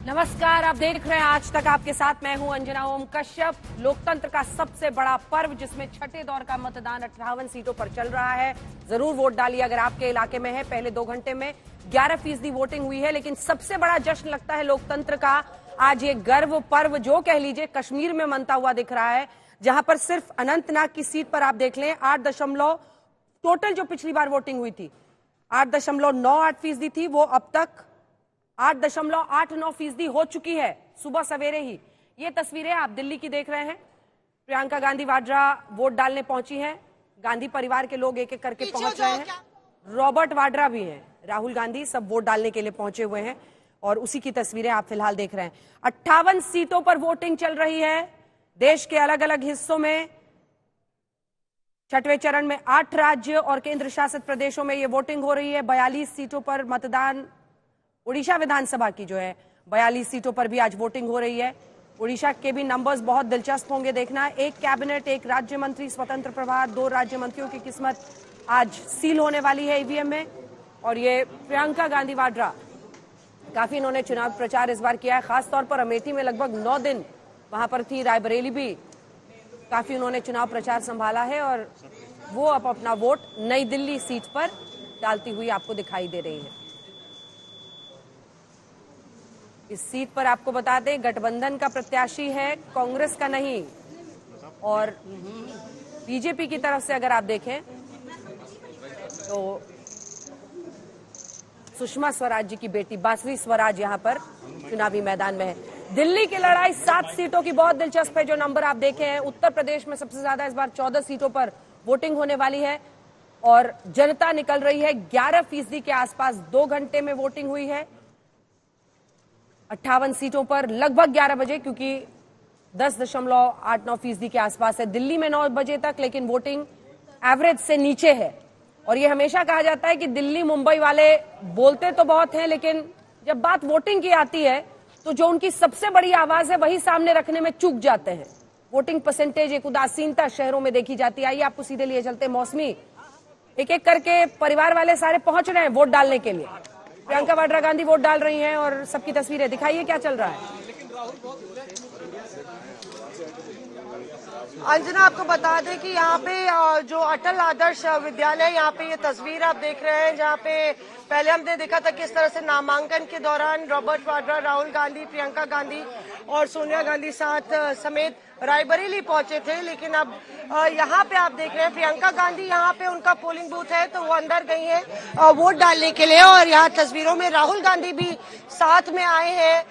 नमस्कार, आप देख रहे हैं आज तक आपके साथ मैं हूं अंजना ओम कश्यप। लोकतंत्र का सबसे बड़ा पर्व जिसमें छठे दौर का मतदान 58 सीटों पर चल रहा है। जरूर वोट डालिए अगर आपके इलाके में है। पहले 2 घंटे में 11% वोटिंग हुई है, लेकिन सबसे बड़ा जश्न लगता है लोकतंत्र का आज ये गर्व पर्व जो कह लीजिए कश्मीर में मनता हुआ दिख रहा है, जहां पर सिर्फ अनंतनाग की सीट पर आप देख लें 8 टोटल जो पिछली बार वोटिंग हुई थी 8.98% थी, वो अब तक 8.89% हो चुकी है सुबह सवेरे ही। ये तस्वीरें आप दिल्ली की देख रहे हैं। प्रियंका गांधी वाड्रा वोट डालने पहुंची हैं। गांधी परिवार के लोग एक एक करके पहुंच रहे हैं। रॉबर्ट वाड्रा भी हैं, राहुल गांधी, सब वोट डालने के लिए पहुंचे हुए हैं और उसी की तस्वीरें आप फिलहाल देख रहे हैं। 58 सीटों पर वोटिंग चल रही है देश के अलग अलग हिस्सों में। छठवें चरण में 8 राज्य और केंद्र शासित प्रदेशों में ये वोटिंग हो रही है। 42 सीटों पर मतदान, उड़ीसा विधानसभा की जो है 42 सीटों पर भी आज वोटिंग हो रही है। उड़ीसा के भी नंबर्स बहुत दिलचस्प होंगे देखना। एक कैबिनेट, एक राज्य मंत्री स्वतंत्र प्रभार, 2 राज्य मंत्रियों की किस्मत आज सील होने वाली है ईवीएम में। और ये प्रियंका गांधी वाड्रा, काफी इन्होंने चुनाव प्रचार इस बार किया है, खासतौर पर अमेठी में लगभग 9 दिन वहां पर थी। रायबरेली भी काफी उन्होंने चुनाव प्रचार संभाला है और वो अब अपना वोट नई दिल्ली सीट पर डालती हुई आपको दिखाई दे रही है। इस सीट पर आपको बता दें गठबंधन का प्रत्याशी है, कांग्रेस का नहीं। और बीजेपी की तरफ से अगर आप देखें तो सुषमा स्वराज जी की बेटी बासरी स्वराज यहां पर चुनावी मैदान में है। दिल्ली की लड़ाई 7 सीटों की बहुत दिलचस्प है। जो नंबर आप देखे हैं, उत्तर प्रदेश में सबसे ज्यादा इस बार 14 सीटों पर वोटिंग होने वाली है और जनता निकल रही है 11% के आसपास। 2 घंटे में वोटिंग हुई है 58 सीटों पर लगभग 11 बजे, क्योंकि 10.89% के आसपास है दिल्ली में 9 बजे तक, लेकिन वोटिंग एवरेज से नीचे है। और ये हमेशा कहा जाता है कि दिल्ली मुंबई वाले बोलते तो बहुत हैं, लेकिन जब बात वोटिंग की आती है तो जो उनकी सबसे बड़ी आवाज है वही सामने रखने में चूक जाते हैं। वोटिंग परसेंटेज, एक उदासीनता शहरों में देखी जाती है। आइए आपको सीधे लिए चलते मौसमी, एक एक करके परिवार वाले सारे पहुंच रहे हैं वोट डालने के लिए। प्रियंका वाड्रा गांधी वोट डाल रही हैं और सबकी तस्वीरें दिखाइए क्या चल रहा है। अंजना, आपको बता दें कि यहाँ पे जो अटल आदर्श विद्यालय, यहाँ पे ये तस्वीर आप देख रहे हैं, जहाँ पे पहले हमने देखा था किस तरह से नामांकन के दौरान रॉबर्ट वाड्रा, राहुल गांधी, प्रियंका गांधी और सोनिया गांधी साथ समेत रायबरेली पहुंचे थे। लेकिन अब यहाँ पे आप देख रहे हैं प्रियंका गांधी, यहाँ पे उनका पोलिंग बूथ है तो वो अंदर गई है वोट डालने के लिए। और यहाँ तस्वीरों में राहुल गांधी भी साथ में आए हैं।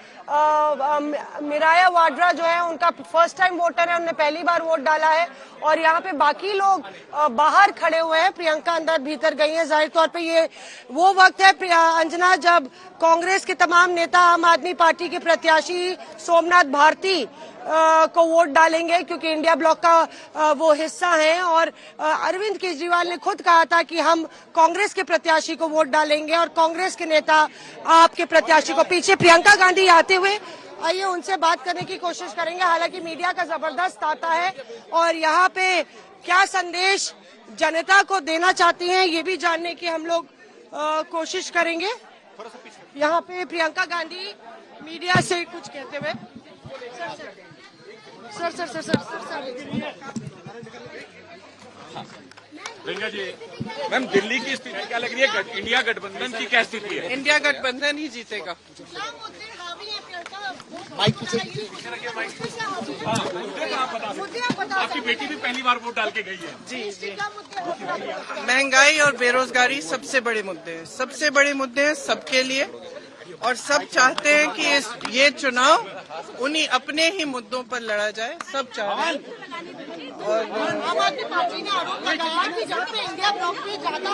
मिराया वाड्रा जो है उनका फर्स्ट टाइम वोटर है, उन्होंने पहली बार वोट डाला है। और यहाँ पे बाकी लोग बाहर खड़े हुए हैं, प्रियंका अंदर भीतर गई हैं। जाहिर तौर पे ये वो वक्त है अंजना जब कांग्रेस के तमाम नेता आम आदमी पार्टी के प्रत्याशी सोमनाथ भारती को वोट डालेंगे, क्योंकि इंडिया ब्लॉक का वो हिस्सा हैं। और अरविंद केजरीवाल ने खुद कहा था कि हम कांग्रेस के प्रत्याशी को वोट डालेंगे और कांग्रेस के नेता आपके प्रत्याशी को। पीछे प्रियंका गांधी आते हुए, आइए उनसे बात करने की कोशिश करेंगे। हालांकि मीडिया का जबरदस्त तांता है और यहाँ पे क्या संदेश जनता को देना चाहती हैं ये भी जानने की हम लोग कोशिश करेंगे। यहाँ पे प्रियंका गांधी मीडिया से कुछ कहते हुए, सर प्रियंका जी, मैम दिल्ली की स्थिति क्या लग रही है? इंडिया गठबंधन की क्या स्थिति है? इंडिया गठबंधन ही जीतेगा। आपकी बेटी भी पहली बार वोट डाल के गई है। जी। महंगाई और बेरोजगारी सबसे बड़े मुद्दे हैं, सबसे बड़े मुद्दे हैं सबके लिए। और सब चाहते हैं कि ये चुनाव उन्हीं अपने ही मुद्दों पर लड़ा जाए, सब चाह रहे हैं। और आम आदमी पार्टी ने आरोप लगाया कि जहाँ पे इंडिया ब्लॉक में ज्यादा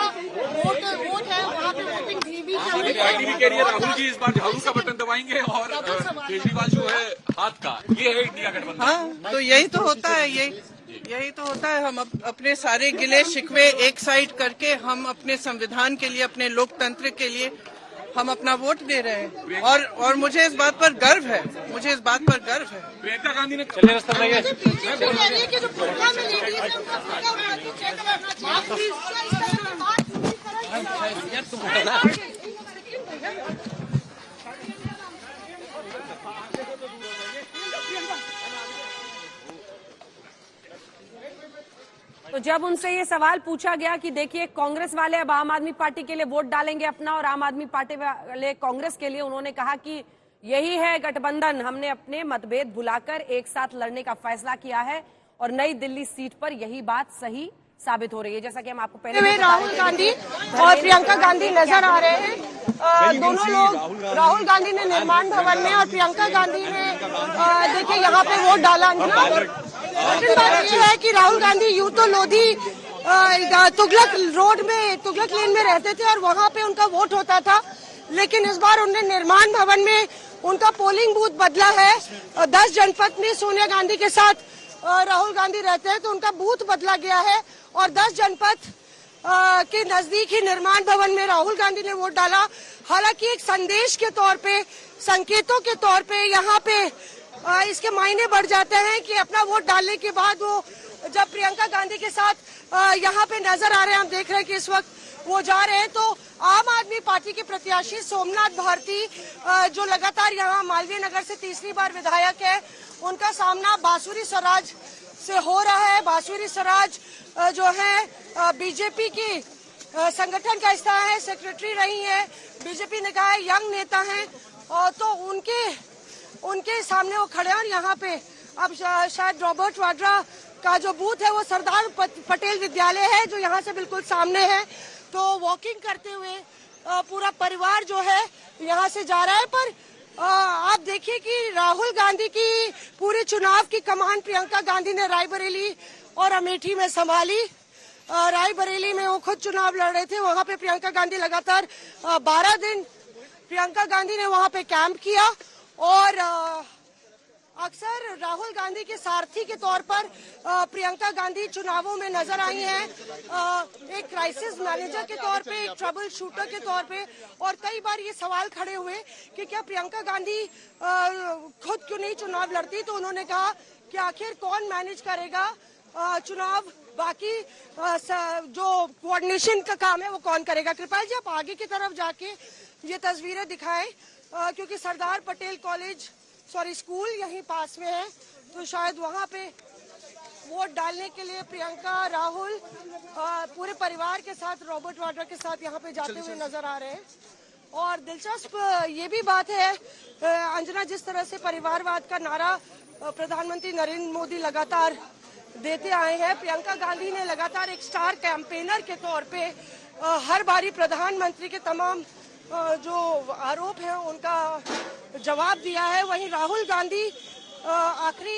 वोट है वहाँ पे वोटिंग भी पार्टी भी कह रही है राहुल जी इस बार झाड़ू का बटन दबाएंगे और केजरीवाल जो है हाथ का, ये है इंडिया गठबंधन। हाँ, तो यही तो होता है, यही तो होता है। हम अपने सारे गिले शिकवे एक साइड करके हम अपने संविधान के लिए, अपने लोकतंत्र के लिए हम अपना वोट दे रहे हैं। और मुझे इस बात पर गर्व है, प्रियंका गांधी ने चले रास्ते तो जब उनसे ये सवाल पूछा गया कि देखिए कांग्रेस वाले अब आम आदमी पार्टी के लिए वोट डालेंगे अपना और आम आदमी पार्टी वाले कांग्रेस के लिए, उन्होंने कहा कि यही है गठबंधन, हमने अपने मतभेद भुलाकर एक साथ लड़ने का फैसला किया है और नई दिल्ली सीट पर यही बात सही साबित हो रही है। जैसा कि हम आपको पहले राहुल गांधी और प्रियंका गांधी नजर आ रहे हैं। दोनों लोग, राहुल गांधी ने निर्माण भवन में और प्रियंका गांधी ने देखिए यहाँ पे वोट डाला। लेकिन बात यह है कि राहुल गांधी यूं तो लोधी तुगलक रोड में, तुगलक लेन में रहते थे और वहाँ पे उनका वोट होता था, लेकिन इस बार उन्होंने निर्माण भवन में उनका पोलिंग बूथ बदला है। 10 जनपद में सोनिया गांधी के साथ राहुल गांधी रहते हैं तो उनका बूथ बदला गया है और 10 जनपद के नजदीक ही निर्माण भवन में राहुल गांधी ने वोट डाला। हालांकि एक संदेश के तौर पे, संकेतों के तौर पे यहाँ पे इसके मायने बढ़ जाते हैं कि अपना वोट डालने के बाद वो जब प्रियंका गांधी के साथ यहाँ पे नजर आ रहे हैं, हम देख रहे हैं कि इस वक्त वो जा रहे हैं, तो आम आदमी पार्टी के प्रत्याशी सोमनाथ भारती जो लगातार यहाँ मालवीय नगर से तीसरी बार विधायक है, उनका सामना बांसुरी स्वराज से हो रहा है। बांसुरी स्वराज जो है बीजेपी की संगठन का हिस्सा है, सेक्रेटरी रही है, बीजेपी ने कहा है यंग नेता हैं, और तो उनके सामने वो खड़े हैं। और यहाँ पे अब शायद रॉबर्ट वाड्रा का जो बूथ है वो सरदार पटेल विद्यालय है जो यहाँ से बिल्कुल सामने है। तो वॉकिंग करते हुए पूरा परिवार जो है यहाँ से जा रहा है। पर आप देखिए कि राहुल गांधी की पूरे चुनाव की कमान प्रियंका गांधी ने रायबरेली और अमेठी में संभाली। रायबरेली में वो खुद चुनाव लड़ रहे थे, वहाँ पे प्रियंका गांधी लगातार 12 दिन प्रियंका गांधी ने वहाँ पे कैंप किया और अक्सर राहुल गांधी के सारथी के तौर पर प्रियंका गांधी चुनावों में नजर आई हैं, एक क्राइसिस मैनेजर के तौर पे, एक ट्रबल शूटर के तौर पे। और कई बार ये सवाल खड़े हुए कि क्या प्रियंका गांधी खुद क्यों नहीं चुनाव लड़ती, तो उन्होंने कहा कि आखिर कौन मैनेज करेगा चुनाव, बाकी जो कोऑर्डिनेशन का काम है वो कौन करेगा। कृपाल जी आप आगे की तरफ जाके ये तस्वीरें दिखाएं, क्योंकि सरदार पटेल कॉलेज स्कूल यहीं पास में है, तो शायद वहाँ पे वोट डालने के लिए प्रियंका, राहुल पूरे परिवार के साथ, रॉबर्ट वाड्रा के साथ यहाँ पे जाते हुए नजर आ रहे हैं। और दिलचस्प ये भी बात है अंजना, जिस तरह से परिवारवाद का नारा प्रधानमंत्री नरेंद्र मोदी लगातार देते आए हैं, प्रियंका गांधी ने लगातार एक स्टार कैंपेनर के तौर पे हर बारी प्रधानमंत्री के तमाम जो आरोप हैं उनका जवाब दिया है। वहीं राहुल गांधी आखिरी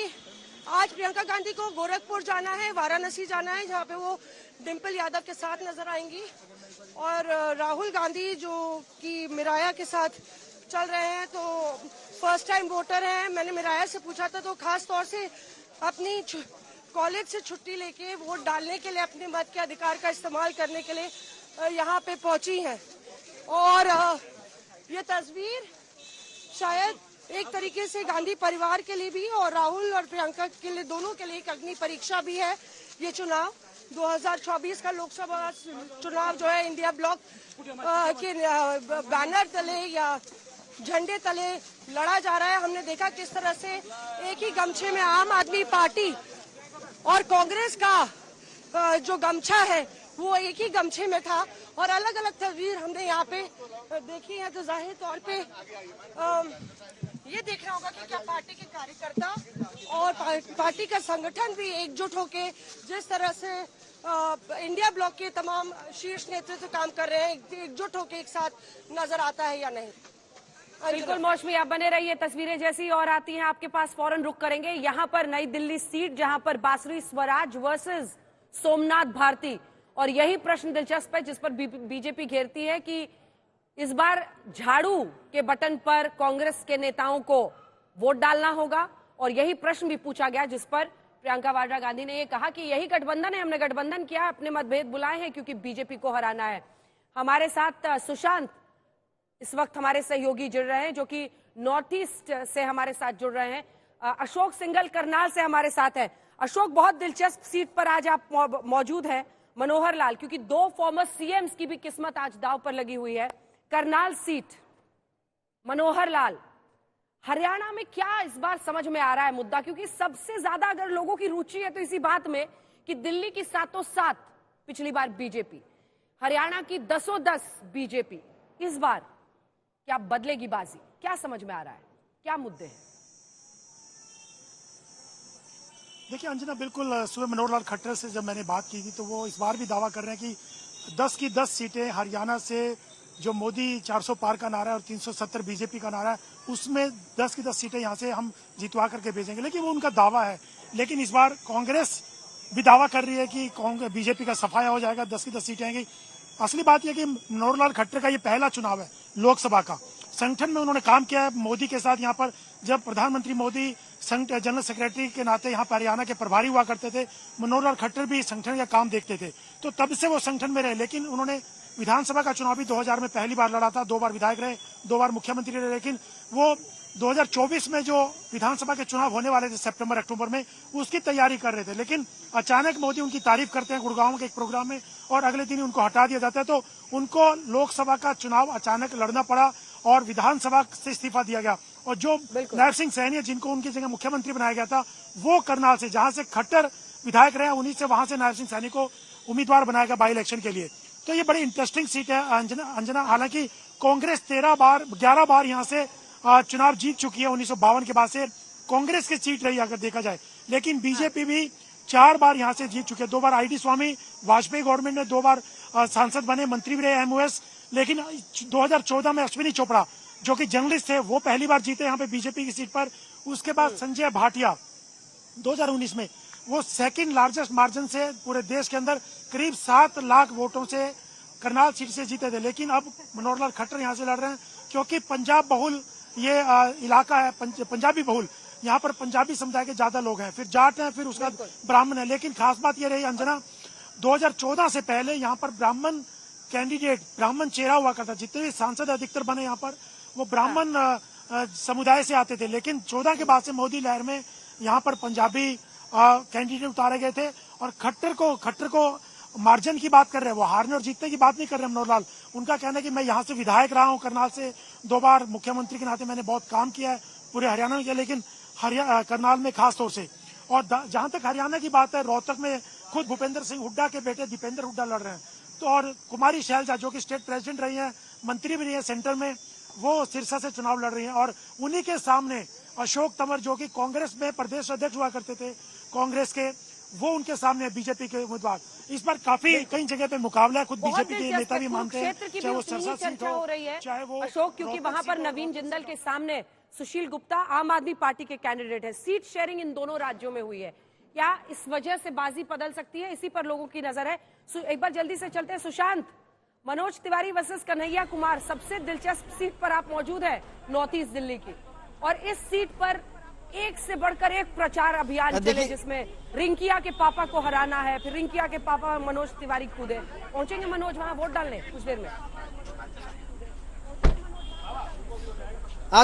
आज प्रियंका गांधी को गोरखपुर जाना है, वाराणसी जाना है, जहां पे वो डिम्पल यादव के साथ नजर आएंगी। और राहुल गांधी जो कि मिराया के साथ चल रहे हैं, तो फर्स्ट टाइम वोटर हैं। मैंने मिराया से पूछा था तो खास तौर से अपनी कॉलेज से छुट्टी लेके वोट डालने के लिए, अपने मत के अधिकार का इस्तेमाल करने के लिए यहाँ पे पहुंची हैं। और ये तस्वीर शायद एक तरीके से गांधी परिवार के लिए भी और राहुल और प्रियंका के लिए, दोनों के लिए एक अग्नि परीक्षा भी है। ये चुनाव 2024 का लोकसभा चुनाव जो है इंडिया ब्लॉक के बैनर तले या झंडे तले लड़ा जा रहा है। हमने देखा किस तरह से एक ही गमछे में आम आदमी पार्टी और कांग्रेस का जो गमछा है वो एक ही गमछे में था, और अलग अलग तस्वीर हमने यहाँ पे देखी है। तो जाहिर तौर पे ये देखना होगा कि क्या पार्टी के कार्यकर्ता और पार्टी का संगठन भी एकजुट होके जिस तरह से इंडिया ब्लॉक के तमाम शीर्ष नेतृत्व काम कर रहे हैं, एकजुट होके एक साथ नजर आता है या नहीं। बिल्कुल मौसमी, आप बने रहिए, तस्वीरें जैसी और आती हैं आपके पास फौरन रुक करेंगे। यहाँ पर नई दिल्ली सीट जहां पर बांसुरी स्वराज वर्सेस सोमनाथ भारती, और यही प्रश्न दिलचस्प है जिस पर बीजेपी घेरती है कि इस बार झाड़ू के बटन पर कांग्रेस के नेताओं को वोट डालना होगा। और यही प्रश्न भी पूछा गया जिस पर प्रियंका वाड्रा गांधी ने ये कहा कि यही गठबंधन है, हमने गठबंधन किया, अपने मतभेद बुलाए हैं क्योंकि बीजेपी को हराना है। हमारे साथ सुशांत इस वक्त हमारे सहयोगी जुड़ रहे हैं जो कि नॉर्थ ईस्ट से हमारे साथ जुड़ रहे हैं। अशोक सिंघल करनाल से हमारे साथ है। अशोक, बहुत दिलचस्प सीट पर आज आप मौजूद हैं, मनोहर लाल, क्योंकि 2 फॉर्मर सीएम्स की भी किस्मत आज दांव पर लगी हुई है। करनाल सीट, मनोहर लाल, हरियाणा में क्या इस बार समझ में आ रहा है मुद्दा, क्योंकि सबसे ज्यादा अगर लोगों की रुचि है तो इसी बात में कि दिल्ली की 7 पिछली बार बीजेपी, हरियाणा की 10 बीजेपी, इस बार क्या बदलेगी बाजी? क्या समझ में आ रहा है, क्या मुद्दे हैं? देखिए अंजना, बिल्कुल सुबह मनोहर लाल खट्टर से जब मैंने बात की थी तो वो इस बार भी दावा कर रहे हैं कि 10 की 10 सीटें हरियाणा से, जो मोदी 400 पार का नारा है और 370 बीजेपी का नारा है, उसमें 10 की 10 सीटें यहां से हम जितवा करके भेजेंगे। लेकिन वो उनका दावा है। लेकिन इस बार कांग्रेस भी दावा कर रही है कि बीजेपी का सफाया हो जाएगा, 10 की 10 सीटें आएंगी। असली बात यह कि मनोहर लाल खट्टर का ये पहला चुनाव है लोकसभा का। संगठन में उन्होंने काम किया है मोदी के साथ। यहाँ पर जब प्रधानमंत्री मोदी जनरल सेक्रेटरी के नाते यहाँ पर हरियाणा के प्रभारी हुआ करते थे, मनोहर लाल खट्टर भी संगठन का काम देखते थे, तो तब से वो संगठन में रहे। लेकिन उन्होंने विधानसभा का चुनाव भी 2000 में पहली बार लड़ा था, 2 बार विधायक रहे, 2 बार मुख्यमंत्री रहे। लेकिन वो 2024 में जो विधानसभा के चुनाव होने वाले थे सितंबर अक्टूबर में, उसकी तैयारी कर रहे थे। लेकिन अचानक मोदी उनकी तारीफ करते हैं गुड़गांव के एक प्रोग्राम में और अगले दिन उनको हटा दिया जाता है। तो उनको लोकसभा का चुनाव अचानक लड़ना पड़ा और विधानसभा से इस्तीफा दिया गया। और जो नायब सिंह सैनी है, जिनको उनकी जगह मुख्यमंत्री बनाया गया था, वो करनाल से, जहां से खट्टर विधायक रहे, उन्हीं से वहां से नायब सिंह सैनी को उम्मीदवार बनाया गया बाई इलेक्शन के लिए। तो ये बड़ी इंटरेस्टिंग सीट है अंजना। हालांकि कांग्रेस 11 बार यहाँ से चुनाव जीत चुकी है। 1952 के बाद से कांग्रेस की सीट रही अगर देखा जाए। लेकिन बीजेपी भी 4 बार यहाँ से जीत चुके हैं। 2 बार आईडी स्वामी वाजपेयी गवर्नमेंट में 2 बार सांसद बने, मंत्री भी रहे एमओएस। लेकिन 2014 में अश्विनी चोपड़ा जो कि जर्नलिस्ट थे, वो पहली बार जीते यहाँ पे बीजेपी की सीट पर। उसके बाद संजय भाटिया 2019 में वो सेकंड लार्जेस्ट मार्जिन से पूरे देश के अंदर करीब 7 लाख वोटों से करनाल सीट से जीते थे। लेकिन अब मनोहर लाल खट्टर यहाँ से लड़ रहे हैं क्योंकि पंजाब बहुल ये इलाका है, पंजाबी बहुल। यहाँ पर पंजाबी समुदाय के ज्यादा लोग हैं, फिर जाट हैं, फिर उसके बाद ब्राह्मण है। लेकिन खास बात ये रही अंजना, 2014 से पहले यहाँ पर ब्राह्मण कैंडिडेट, ब्राह्मण चेहरा हुआ करता। जितने भी सांसद अधिकतर बने यहाँ पर वो ब्राह्मण समुदाय से आते थे। लेकिन 14 के बाद से मोदी लहर में यहाँ पर पंजाबी कैंडिडेट उतारे गए थे। और खट्टर को मार्जिन की बात कर रहे हैं, वो हारने और जीतने की बात नहीं कर रहे हैं मनोहर लाल। उनका कहना है कि मैं यहाँ से विधायक रहा हूँ करनाल से, 2 बार मुख्यमंत्री के नाते मैंने बहुत काम किया है पूरे हरियाणा में किया, लेकिन करनाल में खास तौर से। और जहां तक हरियाणा की बात है, रोहतक में खुद भूपेंद्र सिंह हुड्डा के बेटे दीपेंद्र हुड्डा लड़ रहे हैं। तो और कुमारी शैलजा जो कि स्टेट प्रेसिडेंट रही है, मंत्री भी रही है सेंटर में, वो सिरसा से चुनाव लड़ रही हैं। और उन्हीं के सामने अशोक तंवर जो कि कांग्रेस में प्रदेश अध्यक्ष हुआ करते थे कांग्रेस के, वो उनके सामने बीजेपी के उम्मीदवार। इस बार काफी कई जगह पे मुकाबला है, खुद बीजेपी के नेता भी मानते हैं, चाहे वो सरसा सीट हो रही है, चाहे वो अशोक, क्योंकि वहां पर नवीन जिंदल के सामने सुशील गुप्ता आम आदमी पार्टी के कैंडिडेट है। सीट शेयरिंग इन दोनों राज्यों में हुई है, क्या इस वजह से बाजी बदल सकती है? इसी पर लोगों की नजर है। एक बार जल्दी से चलते हैं सुशांत, मनोज तिवारी वर्सेस कन्हैया कुमार, सबसे दिलचस्प सीट पर आप मौजूद है नॉर्थ ईस्ट दिल्ली की, और इस सीट पर एक से बढ़कर एक प्रचार अभियान चले, जिसमें रिंकिया के पापा को हराना है, फिर रिंकिया के पापा मनोज तिवारी कूदे। पहुंचेंगे मनोज वहां वोट डालने कुछ देर में?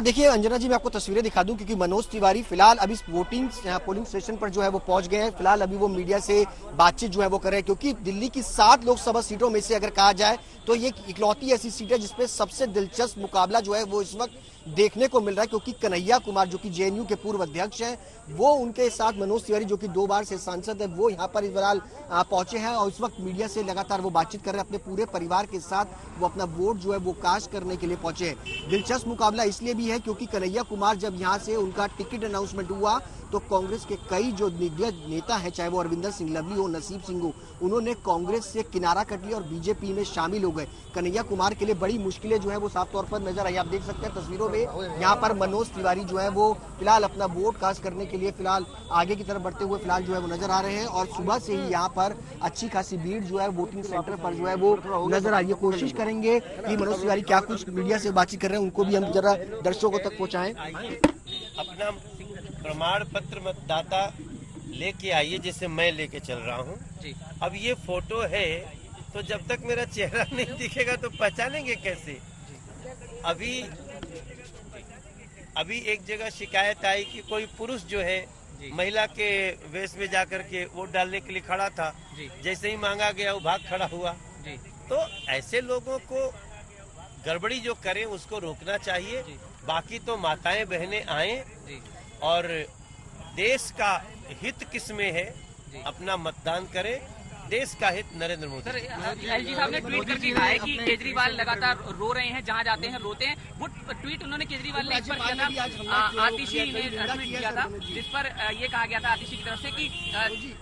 देखिए अंजना जी, मैं आपको तस्वीरें दिखा दूं क्योंकि मनोज तिवारी फिलहाल अभी पोलिंग स्टेशन पर जो है वो पहुंच गए हैं। फिलहाल अभी वो मीडिया से बातचीत जो है वो कर रहे हैं, क्योंकि दिल्ली की 7 लोकसभा सीटों में से अगर कहा जाए तो ये इकलौती ऐसी सीट है जिसपे सबसे दिलचस्प मुकाबला जो है वो इस वक्त देखने को मिल रहा है। क्योंकि कन्हैया कुमार जो कि जेएनयू के पूर्व अध्यक्ष हैं, वो उनके साथ मनोज तिवारी जो कि 2 बार से सांसद है, वो यहाँ पर फिलहाल पहुंचे हैं और इस वक्त मीडिया से लगातार वो बातचीत कर रहे हैं। अपने पूरे परिवार के साथ वो अपना वोट जो है वो कास्ट करने के लिए पहुंचे हैं। दिलचस्प मुकाबला इसलिए भी है क्योंकि कन्हैया कुमार जब यहाँ से उनका टिकट अनाउंसमेंट हुआ तो कांग्रेस के कई जो दिग्गज नेता है, चाहे वो अरविंदर सिंह लवली हो, नसीब सिंह हो, उन्होंने कांग्रेस से किनारा कट लिया और बीजेपी में शामिल हो गए। कन्हैया कुमार के लिए बड़ी मुश्किलें जो है वो साफ तौर पर नजर आई। आप देख सकते हैं तस्वीरों में, यहाँ पर मनोज तिवारी जो है वो फिलहाल अपना वोट कास्ट करने के लिए फिलहाल आगे की तरफ बढ़ते हुए फिलहाल जो है वो नजर आ रहे हैं। और सुबह से ही यहाँ पर अच्छी खासी भीड़ जो है वोटिंग सेंटर पर जो है वो नजर आ रही है। कोशिश करेंगे कि मनोज तिवारी क्या कुछ मीडिया से बातचीत कर रहे हैं, उनको भी हम जरा दर्शकों तक पहुंचाएं। अपना प्रमाण पत्र मतदाता लेके आइए, जैसे मैं लेके चल रहा हूँ। अब ये फोटो है तो जब तक मेरा चेहरा नहीं दिखेगा तो पहचानेंगे कैसे? अभी एक जगह शिकायत आई कि कोई पुरुष जो है महिला के वेश में जाकर के वोट डालने के लिए खड़ा था, जैसे ही मांगा गया वो भाग खड़ा हुआ। तो ऐसे लोगों को गड़बड़ी जो करें उसको रोकना चाहिए। बाकी तो माताएं बहनें आए और देश का हित किसमें है अपना मतदान करें। देश का हित नरेंद्र मोदी। सर, एलजी साहब ने ट्वीट करके कहा है कि केजरीवाल लगातार रो रहे हैं, जहां जाते हैं रोते हैं। वो ट्वीट उन्होंने केजरीवाल ने इस पर किया था, आतिशी ने ट्वीट किया था, जिस पर ये कहा गया था आतिशी की तरफ से कि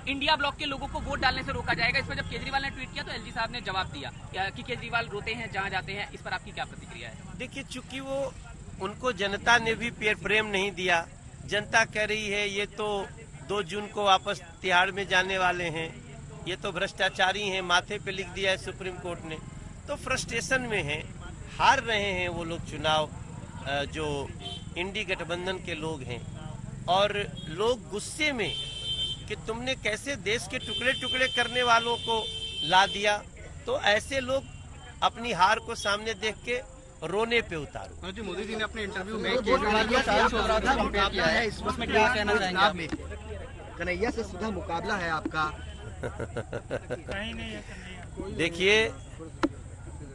इंडिया ब्लॉक के लोगों को वोट डालने से रोका जाएगा। इस पर जब केजरीवाल ने ट्वीट किया तो एलजी साहब ने जवाब दिया कि केजरीवाल रोते हैं जहाँ जाते हैं। इस पर आपकी क्या प्रतिक्रिया है? देखिए, चूंकि वो उनको जनता ने भी प्रेम नहीं दिया, जनता कह रही है ये तो 2 जून को वापस तिहाड़ में जाने वाले हैं, ये तो भ्रष्टाचारी हैं, माथे पे लिख दिया है सुप्रीम कोर्ट ने। तो फ्रस्ट्रेशन में हैं, हार रहे हैं वो लोग चुनाव, जो इंडी गठबंधन के लोग हैं, और लोग गुस्से में कि तुमने कैसे देश के टुकड़े टुकड़े करने वालों को ला दिया। तो ऐसे लोग अपनी हार को सामने देख के रोने पे उतारो। जी, मोदी जी ने अपने इंटरव्यू में केजरीवाल को साल चल रहा था, मुकाबला है इस वक्त क्या कहना चाहेंगे? कन्हैया से सीधा मुकाबला है आपका। देखिए,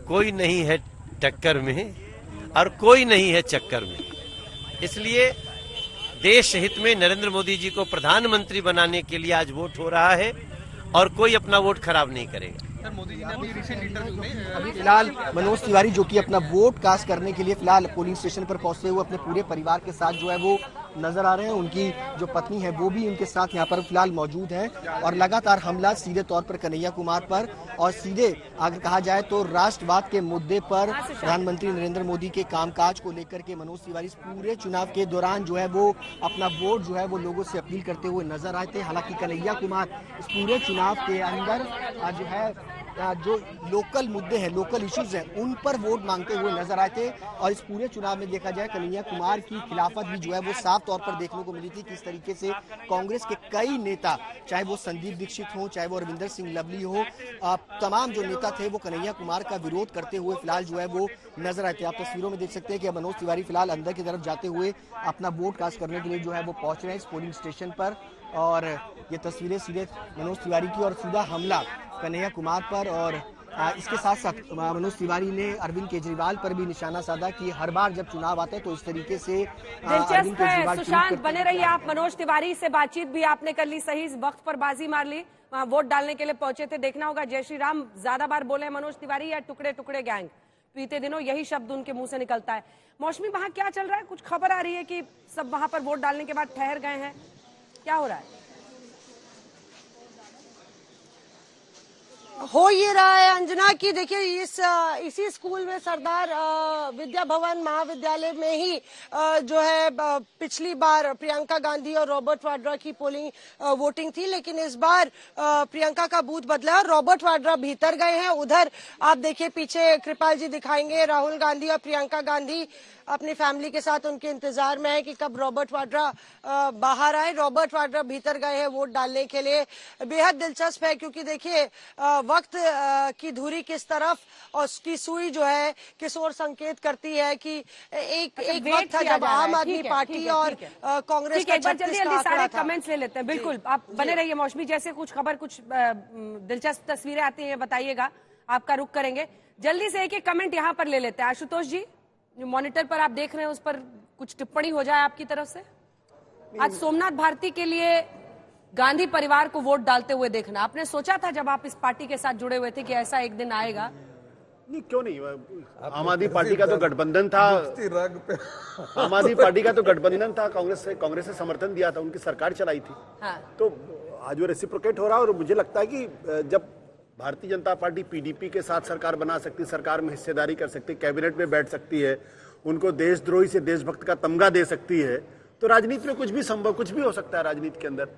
कोई नहीं है टक्कर में और कोई नहीं है चक्कर में, इसलिए देश हित में नरेंद्र मोदी जी को प्रधानमंत्री बनाने के लिए आज वोट हो रहा है और कोई अपना वोट खराब नहीं करेगा। सर, मोदी जी ने अपनी रिसेंट इंटरव्यू में अभी फिलहाल मनोज तिवारी जो कि अपना वोट कास्ट करने के लिए फिलहाल पोलिंग स्टेशन पर पहुंचते हुए अपने पूरे परिवार के साथ जो है वो नजर आ रहे हैं। उनकी जो पत्नी है वो भी उनके साथ यहाँ पर फिलहाल मौजूद है और लगातार हमला सीधे तौर पर कन्हैया कुमार पर और सीधे अगर कहा जाए तो राष्ट्रवाद के मुद्दे पर प्रधानमंत्री नरेंद्र मोदी के कामकाज को लेकर के मनोज तिवारी इस पूरे चुनाव के दौरान जो है वो अपना वोट जो है वो लोगों से अपील करते हुए नजर आए थे। हालांकि कन्हैया कुमार इस पूरे चुनाव के अंदर जो है जो लोकल मुद्दे हैं, लोकल इश्यूज हैं, उन पर वोट मांगते हुए नजर आए थे और इस पूरे चुनाव में देखा जाए कन्हैया कुमार की खिलाफत भी जो है वो साफ तौर पर देखने को मिली थी। किस तरीके से कांग्रेस के कई नेता, चाहे वो संदीप दीक्षित हो, चाहे वो रविंदर सिंह लवली हो, तमाम जो नेता थे वो कन्हैया कुमार का विरोध करते हुए फिलहाल जो है वो नजर आए थे। आप तस्वीरों में देख सकते हैं कि मनोज तिवारी फिलहाल अंदर की तरफ जाते हुए अपना वोट कास्ट करने के लिए जो है वो पहुंच रहे हैं इस पोलिंग स्टेशन पर और ये तस्वीरें सीधे मनोज तिवारी की और सीधा हमला कन्हैया कुमार पर और इसके साथ साथ मनोज तिवारी ने अरविंद केजरीवाल पर भी निशाना साधा कि हर बार जब चुनाव आते हैं तो इस तरीके से दिलचस्प है। सुशांत, बने रहिए आप। मनोज तिवारी से बातचीत भी आपने कर ली, सही वक्त पर बाजी मार ली, वहाँ वोट डालने के लिए पहुंचे थे। देखना होगा जय श्री राम ज्यादा बार बोले मनोज तिवारी या टुकड़े टुकड़े गैंग, बीते दिनों यही शब्द उनके मुंह से निकलता है। मौसमी, वहाँ क्या चल रहा है? कुछ खबर आ रही है कि सब वहां पर वोट डालने के बाद ठहर गए हैं, क्या हो रहा है? हो ये रहा है अंजना की, देखिए इसी स्कूल में सरदार विद्या भवन महाविद्यालय में ही जो है पिछली बार प्रियंका गांधी और रॉबर्ट वाड्रा की पोलिंग वोटिंग थी, लेकिन इस बार प्रियंका का बूथ बदला और रॉबर्ट वाड्रा भीतर गए हैं। उधर आप देखिए पीछे कृपाल जी दिखाएंगे, राहुल गांधी और प्रियंका गांधी अपनी फैमिली के साथ उनके इंतजार में है कि कब रॉबर्ट वाड्रा बाहर आए। रॉबर्ट वाड्रा भीतर गए हैं वोट डालने के लिए। बेहद दिलचस्प है क्योंकि देखिए वक्त की धुरी किस तरफ और उसकी सुई जो है किस ओर संकेत करती है कि एक वक्त था जब आम आदमी पार्टी और कांग्रेस का जल्दी सारे कमेंट्स ले लेते हैं। बिल्कुल, आप बने रहिए। मौसमी, जैसे कुछ खबर, कुछ दिलचस्प तस्वीरें आती हैं बताइएगा, आपका रुख करेंगे। जल्दी से एक एक कमेंट यहाँ पर ले लेते हैं। आशुतोष जी, जो मॉनिटर पर आप देख रहे हैं उस पर कुछ टिप्पणी हो जाए आपकी तरफ से। आज सोमनाथ भारती के लिए गांधी परिवार को वोट डालते हुए देखना, आपने सोचा था जब आप इस पार्टी के साथ जुड़े हुए थे कि ऐसा एक दिन आएगा? नहीं, क्यों नहीं। आम आदमी पार्टी का तो गठबंधन था, आम आदमी पार्टी का तो गठबंधन था, कांग्रेस से समर्थन दिया था, उनकी सरकार चलाई थी। हाँ। तो आज वो रेसिप्रोकेट हो रहा है और मुझे लगता है कि जब भारतीय जनता पार्टी पीडीपी के साथ सरकार बना सकती है, सरकार में हिस्सेदारी कर सकती है, कैबिनेट में बैठ सकती है, उनको देशद्रोही से देशभक्त का तमगा दे सकती है, तो राजनीति में कुछ भी संभव, कुछ भी हो सकता है राजनीति के अंदर।